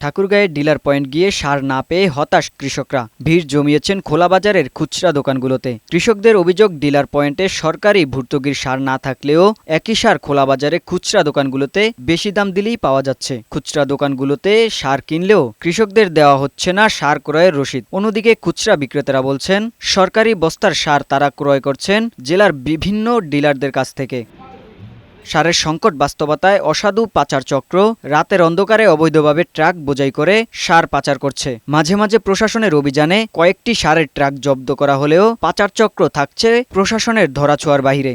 ঠাকুরগাঁয়ের dealer point গিয়ে সার না পেয়ে হতাশ কৃষকরা। ভিড় জমিয়েছেন খোলা বাজারের খুচরা দোকানগুলোতে। কৃষকদের অভিযোগ, ডিলার পয়েন্টে সরকারি ভর্তুকির সার না থাকলেও একই সার খোলা বাজারে খুচরা দোকানগুলোতে বেশি দাম দিলেই পাওয়া যাচ্ছে। খুচরা দোকানগুলোতে সার কিনলেও কৃষকদের দেওয়া হচ্ছে না সার ক্রয়ের রসিদ। অন্যদিকে খুচরা বিক্রেতারা বলছেন, সরকারি বস্তার সার তারা ক্রয় করছেন জেলার বিভিন্ন ডিলারদের কাছ থেকে। সারের সংকট বাস্তবতায় অসাধু পাচার চক্র রাতের অন্ধকারে অবৈধভাবে ট্রাক বোঝাই করে সার পাচার করছে। মাঝে মাঝে প্রশাসনের অভিযানে কয়েকটি সারের ট্রাক জব্দ করা হলেও পাচার চক্র থাকছে প্রশাসনের ধরাছোঁয়ার বাইরে।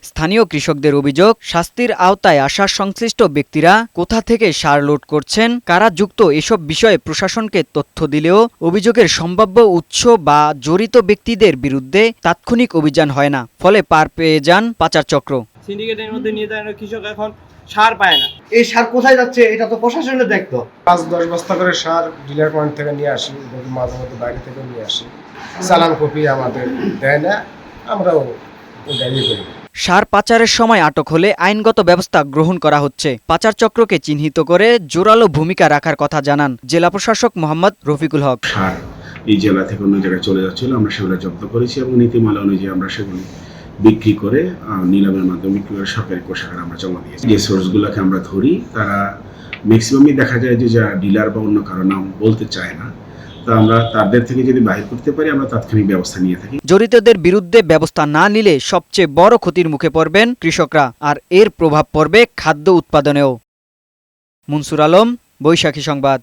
স্থানীয় কৃষকদের অভিযোগ, শাস্তির আওতায় আসা সংশ্লিষ্ট ব্যক্তিরা কোথা থেকে সার লোড করছেন, কারা যুক্ত এসব বিষয়ে প্রশাসনকে তথ্য দিলেও অভিযোগের সম্ভাব্য উৎস বা জড়িত ব্যক্তিদের বিরুদ্ধে তাৎক্ষণিক অভিযান হয় না। ফলে পার পেয়ে যান পাচার চক্র। সিন্ডিকেটের মধ্যে নিয়ে যায় কৃষক এখন সার পায় না। এই সার কোথায় যাচ্ছে এটা তো প্রশাসনের দায়িত্ব। 5-10 বস্তা করে সার ডিলার পয়েন্ট থেকে নিয়ে আসি, মাঝে মধ্যে বাইরে থেকে নিয়ে আসি। চালান কপি আমাদের দেয় না, আমরাও গাড়ি করি। সার পাচারের সময় আটক হলে আইনগত ব্যবস্থা গ্রহণ করা হচ্ছে। পাচার চক্রকে চিহ্নিত করে জোরালো ভূমিকা রাখার কথা জানান জেলা প্রশাসক মোহাম্মদ রফিকুল হক। সার এই জেলা থেকে অন্য জায়গায় চলে যাচ্ছিল, আমরা সেগুলো জব্দ করেছি এবং নীতিমালা অনুযায়ী আমরা সেগুলি বিক্রি করে নিলামের মাধ্যমে বিক্রি করে সরকারি কোষাগারে আমরা জমা দিয়েছি। যে সোর্সগুলোকে আমরা ধরি তারা ম্যাক্সিমামই দেখা যায় যে যারা ডিলার বা অন্য কারো নাম বলতে চায় না, তো আমরা তাদের থেকে যদি বাহির করতে পারি আমরা তাৎক্ষণিক ব্যবস্থা নিয়ে থাকি। জড়িতদের বিরুদ্ধে ব্যবস্থা না নিলে সবচেয়ে বড় ক্ষতির মুখে পড়বেন কৃষকরা, আর এর প্রভাব পড়বে খাদ্য উৎপাদনেও। মুনসুর আলম, বৈশাখী সংবাদ।